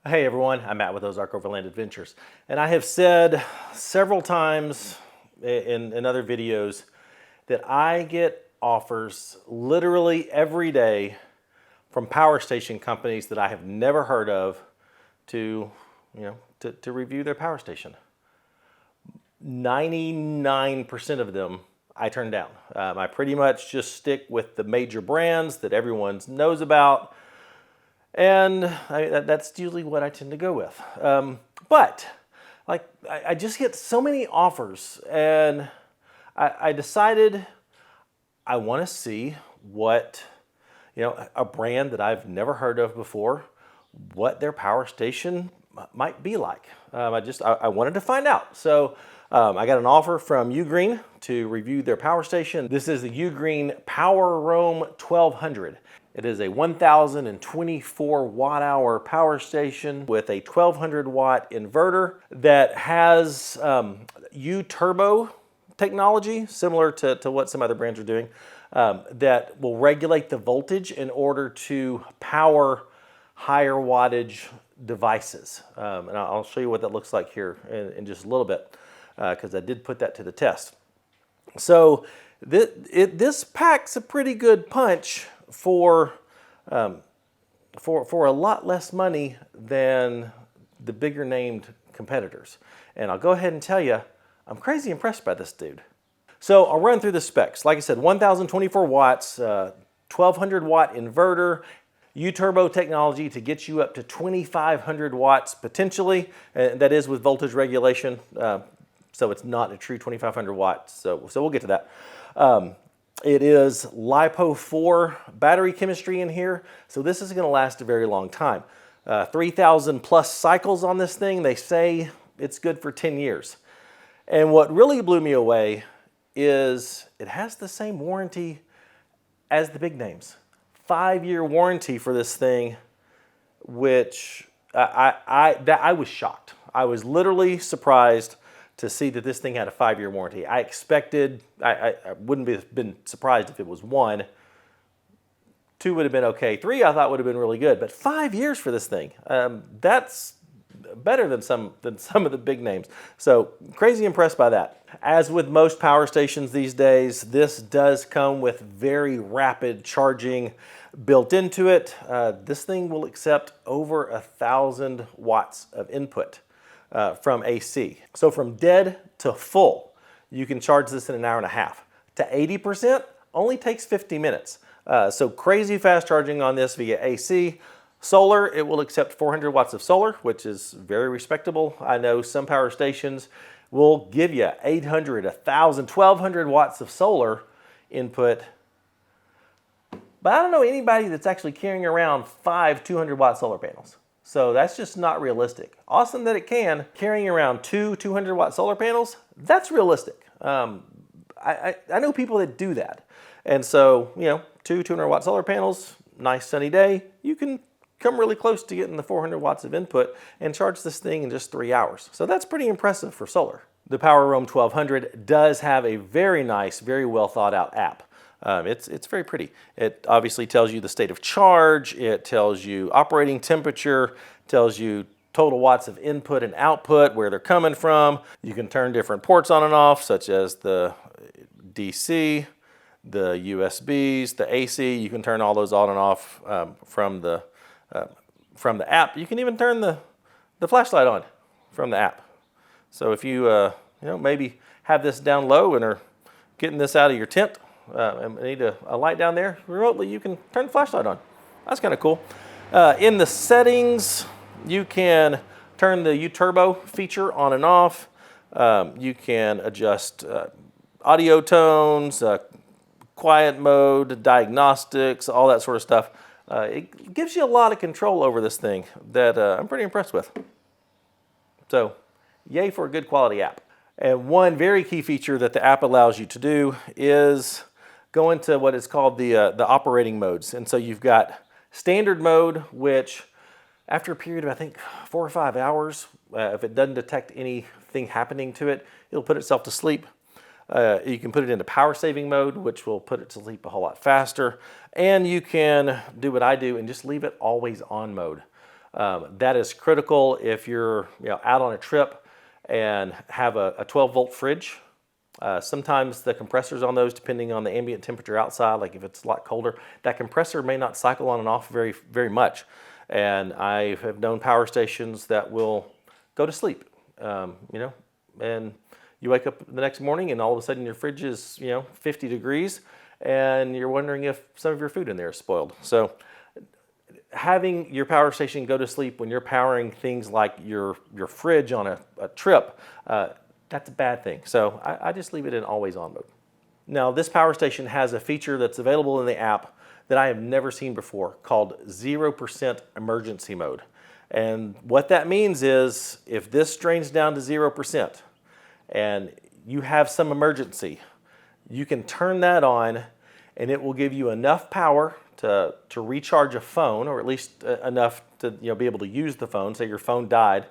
Hey everyone, I'm Matt with Ozark Overland Adventures. And I have said several times in other videos that I get offers literally every day from power station companies that I have never heard of to, to review their power station. 99% of them I turn down. I pretty much just stick with the major brands that everyone knows about. And that's usually what I tend to go with. But I just get so many offers, and I decided I want to see what, a brand that I've never heard of before, what their power station might be like. I wanted to find out. So I got an offer from Ugreen to review their power station. This is the Ugreen PowerRoam 1200. It is a 1,024 watt hour power station with a 1,200 watt inverter that has U-turbo technology, similar to what some other brands are doing, that will regulate the voltage in order to power higher wattage devices. And I'll show you what that looks like here in just a little bit, because I did put that to the test. So this packs a pretty good punch for a lot less money than the bigger named competitors. And I'll go ahead and tell you, I'm crazy impressed by this dude. So I'll run through the specs. Like I said, 1,024 watts, 1,200 watt inverter, U-turbo technology to get you up to 2,500 watts potentially. And that is with voltage regulation. So it's not a true 2,500 watts. So we'll get to that. It is LiPo4 battery chemistry in here, so this is going to last a very long time. 3,000 plus cycles on this thing. They say it's good for 10 years. And what really blew me away is it has the same warranty as the big names. 5-year warranty for this thing, which I was shocked. I was literally surprised to see that this thing had a 5-year warranty. I expected, I wouldn't have been surprised if it was 1. 2 would have been okay. 3 I thought would have been really good, but 5 years for this thing. That's better than some of the big names. So crazy impressed by that. As with most power stations these days, this does come with very rapid charging built into it. This thing will accept over 1,000 watts of input from AC. So from dead to full, you can charge this in an hour and a half. To 80% only takes 50 minutes. So crazy fast charging on this via AC. Solar, it will accept 400 watts of solar, which is very respectable. I know some power stations will give you 800, 1,000, 1,200 watts of solar input. But I don't know anybody that's actually carrying around 5 200 watt solar panels. So that's just not realistic. Awesome that it can. Carrying around 200 watt solar panels, that's realistic. I know people that do that. And so, 200 watt solar panels, nice sunny day, you can come really close to getting the 400 watts of input and charge this thing in just 3 hours. So that's pretty impressive for solar. The PowerRoam 1200 does have a very nice, very well thought out app. It's very pretty. It obviously tells you the state of charge, it tells you operating temperature, tells you total watts of input and output, where they're coming from. You can turn different ports on and off, such as the DC, the USBs, the AC. You can turn all those on and off from the app. You can even turn the flashlight on from the app. So if you maybe have this down low and are getting this out of your tent, and need a light down there, remotely you can turn the flashlight on. That's kind of cool. In the settings, you can turn the U-turbo feature on and off. You can adjust audio tones, quiet mode, diagnostics, all that sort of stuff. It gives you a lot of control over this thing that I'm pretty impressed with. So, yay for a good quality app. And one very key feature that the app allows you to do is go into what is called the operating modes. And so you've got standard mode, which after a period of, I think, 4 or 5 hours, if it doesn't detect anything happening to it, it'll put itself to sleep. You can put it into power saving mode, which will put it to sleep a whole lot faster. And you can do what I do and just leave it always on mode. That is critical if you're out on a trip and have a 12-volt fridge. Sometimes the compressors on those, depending on the ambient temperature outside, like if it's a lot colder, that compressor may not cycle on and off very much. And I have known power stations that will go to sleep, and you wake up the next morning and all of a sudden your fridge is 50 degrees and you're wondering if some of your food in there is spoiled. So having your power station go to sleep when you're powering things like your fridge on a trip, that's a bad thing. So I just leave it in always on mode. Now this power station has a feature that's available in the app that I have never seen before called 0% emergency mode. And what that means is if this drains down to 0% and you have some emergency, you can turn that on and it will give you enough power to recharge a phone, or at least enough to be able to use the phone. Say your phone died.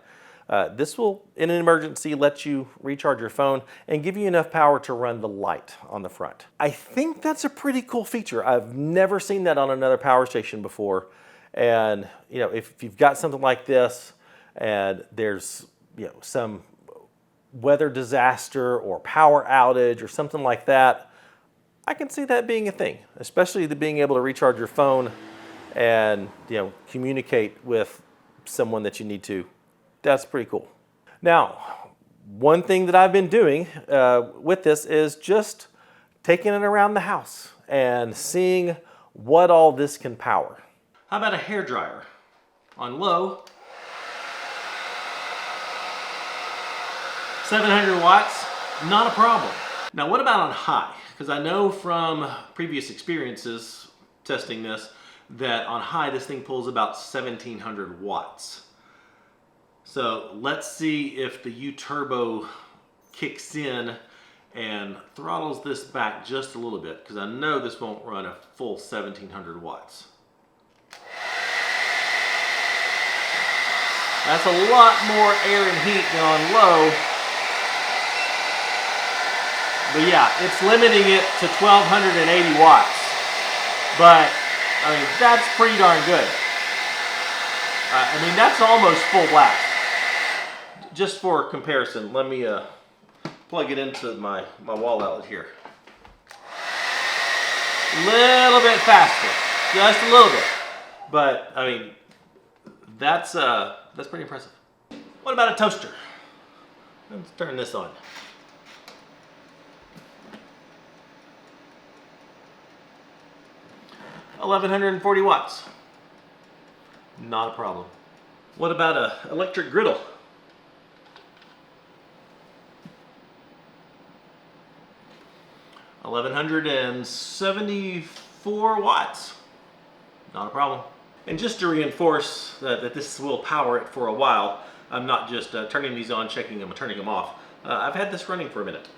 This will, in an emergency, let you recharge your phone and give you enough power to run the light on the front. I think that's a pretty cool feature. I've never seen that on another power station before. And if you've got something like this and there's some weather disaster or power outage or something like that, I can see that being a thing, especially the being able to recharge your phone and communicate with someone that you need to. That's pretty cool. Now, one thing that I've been doing with this is just taking it around the house and seeing what all this can power. How about a hair dryer? On low, 700 watts, not a problem. Now what about on high? Because I know from previous experiences testing this that on high this thing pulls about 1700 watts. So let's see if the U-turbo kicks in and throttles this back just a little bit, because I know this won't run a full 1700 watts. That's a lot more air and heat than on low. But yeah, it's limiting it to 1280 watts. But, I mean, that's pretty darn good. That's almost full blast. Just for comparison, let me plug it into my wall outlet here. A little bit faster, just a little bit. But, that's pretty impressive. What about a toaster? Let's turn this on. $1,140 watts. Not a problem. What about an electric griddle? $1,174 watts. Not a problem. And just to reinforce that this will power it for a while, I'm not just turning these on, checking them, and turning them off. I've had this running for a minute.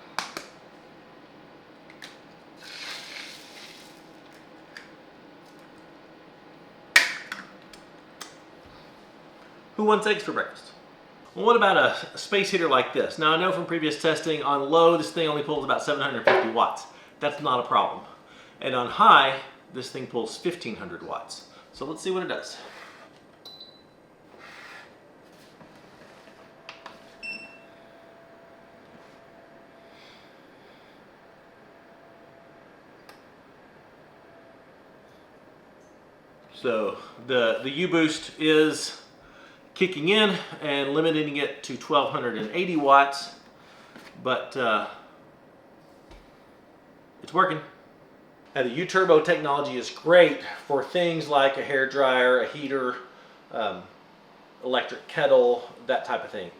Who wants eggs for breakfast? Well, what about a space heater like this? Now I know from previous testing, on low this thing only pulls about 750 watts. That's not a problem. And on high, this thing pulls 1500 watts. So let's see what it does. So the U-boost is kicking in and limiting it to 1280 watts, but it's working. Now the U-turbo technology is great for things like a hair dryer, a heater, electric kettle, that type of thing.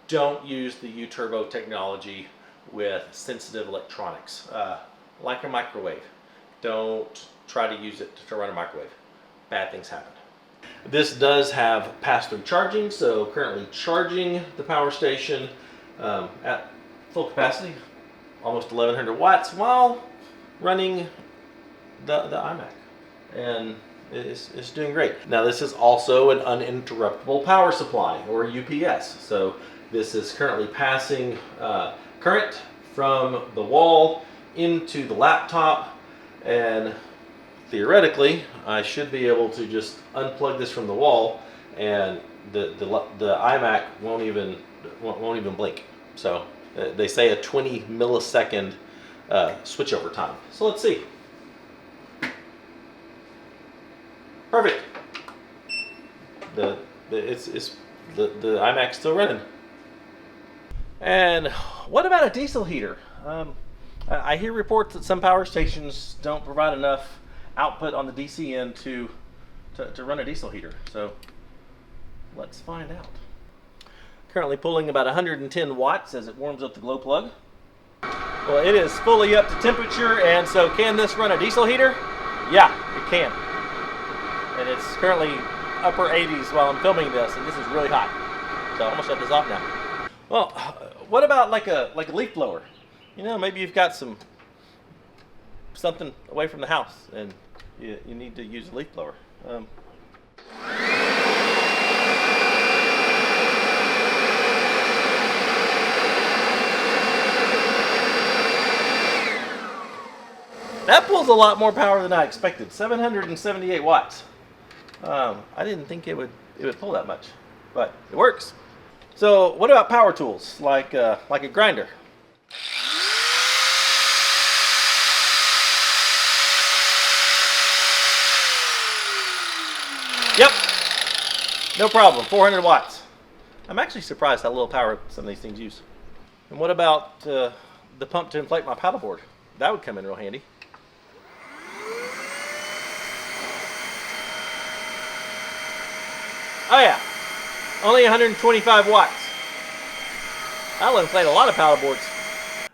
Don't use the U-turbo technology with sensitive electronics, like a microwave. Don't try to use it to run a microwave. Bad things happen. This does have pass-through charging, so currently charging the power station at full capacity, almost 1100 watts, while running the iMac, and it's doing great. Now this is also an uninterruptible power supply, or UPS, so this is currently passing current from the wall into the laptop, and theoretically I should be able to just unplug this from the wall and the iMac won't even blink. So they say a 20 millisecond switchover time. So let's see. Perfect. The iMac's still running. And what about a diesel heater? I hear reports that some power stations don't provide enough output on the DC end to run a diesel heater. So let's find out. Currently pulling about 110 watts as it warms up the glow plug. Well, it is fully up to temperature, and so can this run a diesel heater? Yeah, it can. And it's currently upper 80s while I'm filming this, and this is really hot. So I'm gonna shut this off now. Well, what about like a leaf blower? You know, maybe you've got something away from the house and you need to use a leaf blower. That pulls a lot more power than I expected. 778 watts. I didn't think it would pull that much, but it works. So what about power tools like a grinder? Yep, no problem, 400 watts. I'm actually surprised how little power some of these things use. And what about the pump to inflate my paddleboard? That would come in real handy. Oh yeah, only 125 watts. That'll inflate a lot of paddleboards.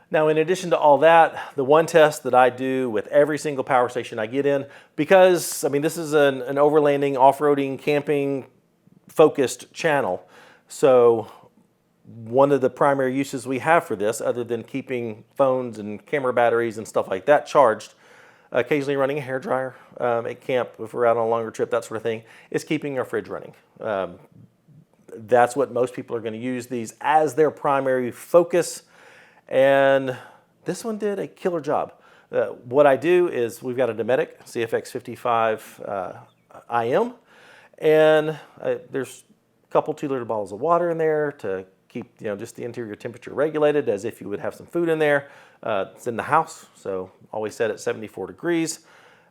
Now, in addition to all that, the one test that I do with every single power station I get in, because, I mean, this is an overlanding, off-roading, camping focused channel. So one of the primary uses we have for this, other than keeping phones and camera batteries and stuff like that charged, occasionally running a hairdryer at camp if we're out on a longer trip, that sort of thing, is keeping our fridge running. That's what most people are going to use these as their primary focus. And this one did a killer job. What I do is we've got a Dometic CFX55 IM, and there's a couple 2-liter bottles of water in there to keep just the interior temperature regulated as if you would have some food in there. It's in the house, so always set at 74 degrees.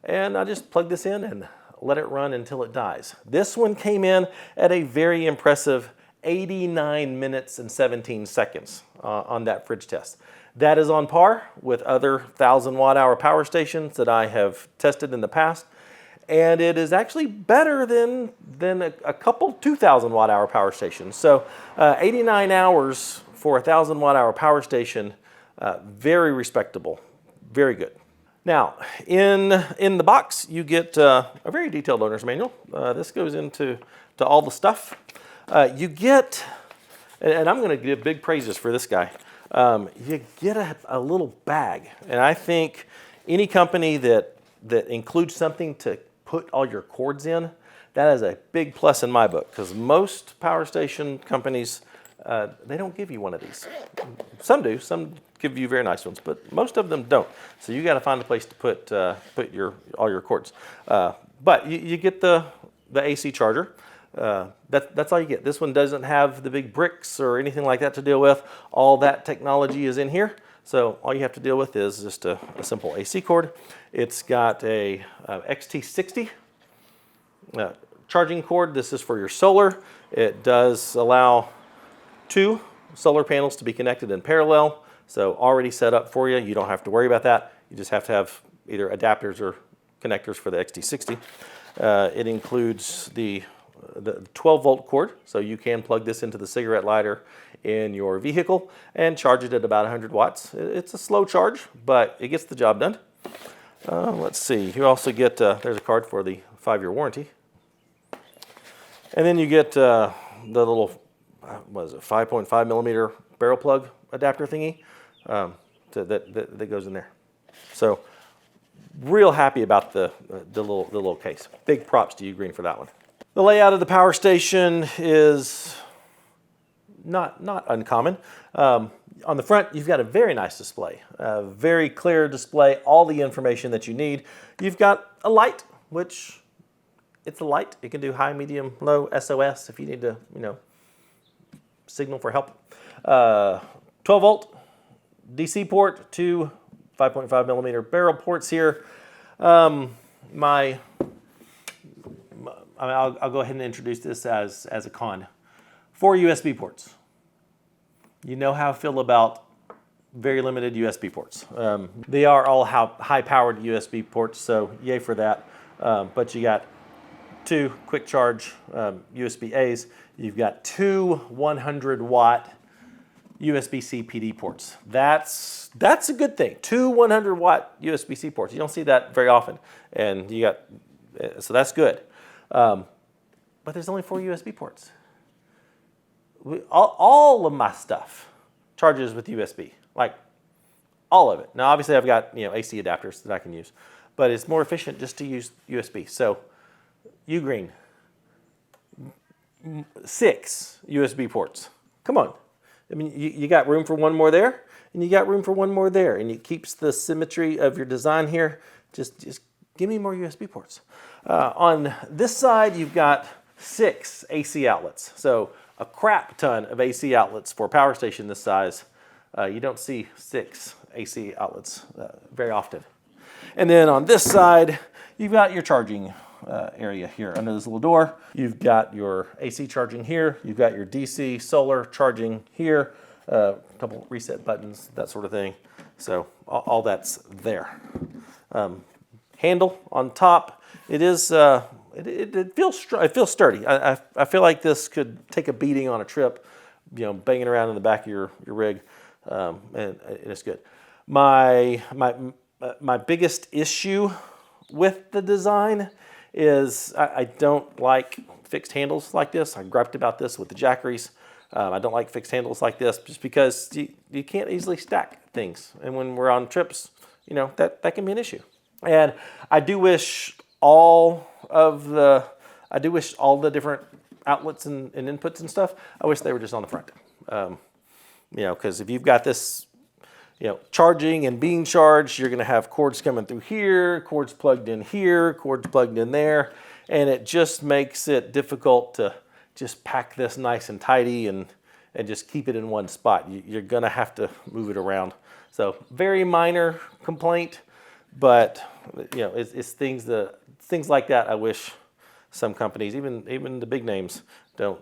And I just plug this in and let it run until it dies. This one came in at a very impressive 89 minutes and 17 seconds on that fridge test. That is on par with other 1,000 watt-hour power stations that I have tested in the past, and it is actually better than a couple 2,000 watt-hour power stations. So 89 hours for a 1,000 watt-hour power station, very respectable, very good. Now, in the box, you get a very detailed owner's manual. This goes into all the stuff. You get, and I'm going to give big praises for this guy, you get a little bag. And I think any company that includes something to put all your cords in, that is a big plus in my book, because most power station companies, they don't give you one of these. Some do, some give you very nice ones, but most of them don't. So you got to find a place to put all your cords. But you get the AC charger. That's all you get. This one doesn't have the big bricks or anything like that to deal with. All that technology is in here. So all you have to deal with is just a simple AC cord. It's got a XT60 charging cord. This is for your solar. It does allow 2 solar panels to be connected in parallel. So already set up for you. You don't have to worry about that. You just have to have either adapters or connectors for the XT60. It includes the 12-volt cord, so you can plug this into the cigarette lighter in your vehicle and charge it at about 100 watts. It's a slow charge, but it gets the job done. Let's see. You also get, there's a card for the 5-year warranty. And then you get the little, 5.5 millimeter barrel plug adapter thingy that goes in there. So real happy about the little case. Big props to Ugreen for that one. The layout of the power station is not uncommon. On the front, you've got a very nice display, a very clear display, all the information that you need. You've got a light, which it's a light. It can do high, medium, low, SOS if you need to, signal for help. 12 volt DC port, two 5.5 millimeter barrel ports here. I'll go ahead and introduce this as a con. 4 USB ports. You know how I feel about very limited USB ports. They are all high-powered USB ports, so yay for that. But you got 2 quick charge USB-As. You've got 2 100-watt USB-C PD ports. That's a good thing. 2 100-watt USB-C ports. You don't see that very often, and so that's good. But there's only 4 USB ports. All of my stuff charges with USB, like all of it. Now, obviously, I've got AC adapters that I can use, but it's more efficient just to use USB. So, Ugreen, 6 USB ports. Come on. I mean, you got room for one more there, and you got room for one more there, and it keeps the symmetry of your design here. Just give me more USB ports. On this side, you've got 6 AC outlets. So a crap ton of AC outlets for a power station this size. You don't see 6 AC outlets very often. And then on this side, you've got your charging area here under this little door. You've got your AC charging here. You've got your DC solar charging here. A couple reset buttons, that sort of thing. So all that's there. Handle on top. It is. It feels sturdy. I feel like this could take a beating on a trip, banging around in the back of your rig, and it's good. My biggest issue with the design is I don't like fixed handles like this. I griped about this with the Jackeries. I don't like fixed handles like this just because you can't easily stack things, and when we're on trips, that can be an issue. And I do wish all the different outlets and inputs and stuff, I wish they were just on the front. Because if you've got this, charging and being charged, you're going to have cords coming through here, cords plugged in here, cords plugged in there, and it just makes it difficult to just pack this nice and tidy and just keep it in one spot. You're going to have to move it around. So very minor complaint, but it's things like that. I wish some companies, even the big names, don't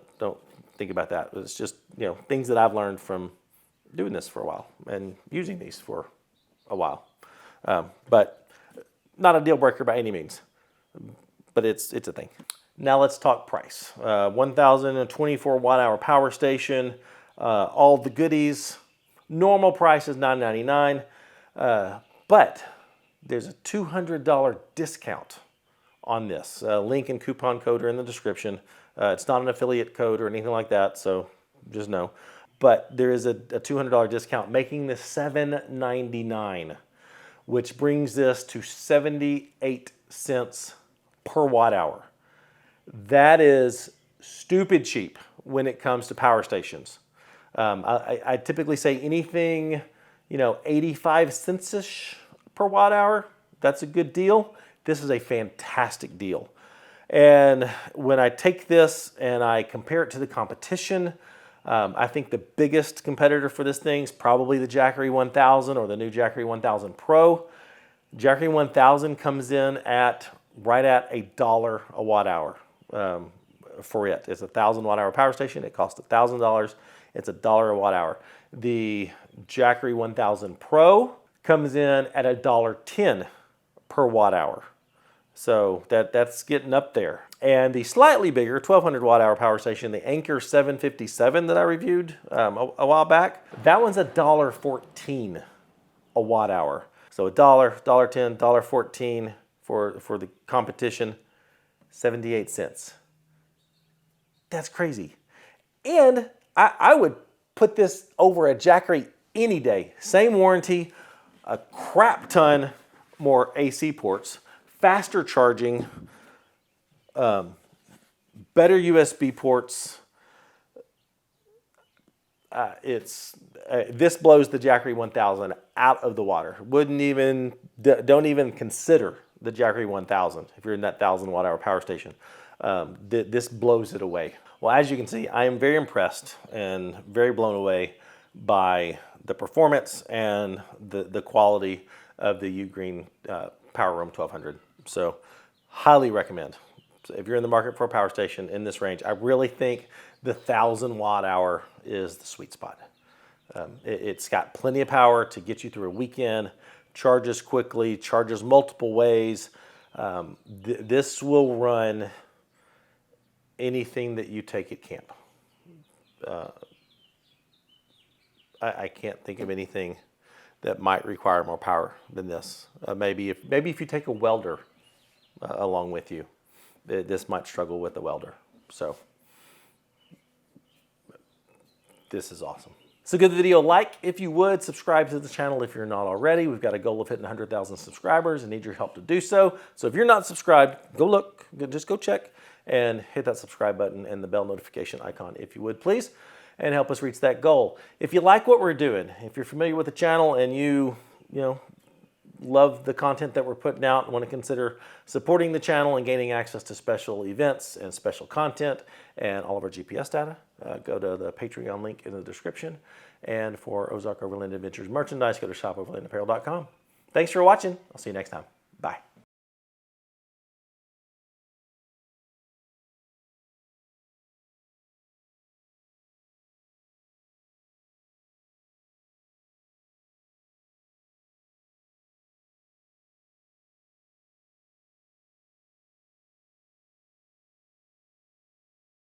think about that. It's just things that I've learned from doing this for a while and using these for a while, but not a deal breaker by any means. But it's a thing. Now let's talk price. 1,024 watt-hour power station, all the goodies. Normal price is $999, but there's a $200 discount on this. Link and coupon code are in the description. It's not an affiliate code or anything like that, so just know. But there is a $200 discount, making this $799, which brings this to 78 cents per watt hour. That is stupid cheap when it comes to power stations. I typically say anything, 85 cents-ish per watt hour, that's a good deal. This is a fantastic deal. And when I take this and I compare it to the competition, I think the biggest competitor for this thing is probably the Jackery 1000 or the new Jackery 1000 Pro. Jackery 1000 comes in right at $1 a watt hour for it. It's a 1,000 watt hour power station. It costs $1,000. It's $1 a watt hour. The Jackery 1000 Pro comes in at $1.10 per watt hour. So that's getting up there. And the slightly bigger 1,200 watt hour power station, the Anker 757 that I reviewed a while back, that one's $1.14 a watt hour. So $1, $1.10, $1.14 for the competition, 78 cents. That's crazy. And I would put this over a Jackery any day. Same warranty, a crap ton more AC ports, faster charging, better USB ports. This blows the Jackery 1000 out of the water. Don't even consider the Jackery 1000, if you're in that 1,000 watt hour power station. This blows it away. Well, as you can see, I am very impressed and very blown away by the performance and the quality of the Ugreen PowerRoam 1200. So highly recommend. So if you're in the market for a power station in this range, I really think the 1,000 watt hour is the sweet spot. It's got plenty of power to get you through a weekend, charges quickly, charges multiple ways. This will run anything that you take at camp. I can't think of anything that might require more power than this. Maybe if you take a welder along with you, this might struggle with the welder. So this is awesome. So give the video a like if you would. Subscribe to the channel if you're not already. We've got a goal of hitting 100,000 subscribers and need your help to do so. So if you're not subscribed, go look, just go check and hit that subscribe button and the bell notification icon if you would, please, and help us reach that goal. If you like what we're doing, if you're familiar with the channel and you love the content that we're putting out and want to consider supporting the channel and gaining access to special events and special content and all of our GPS data, go to the Patreon link in the description. And for Ozark Overland Adventures merchandise, go to shopoverlandapparel.com. Thanks for watching. I'll see you next time. Bye.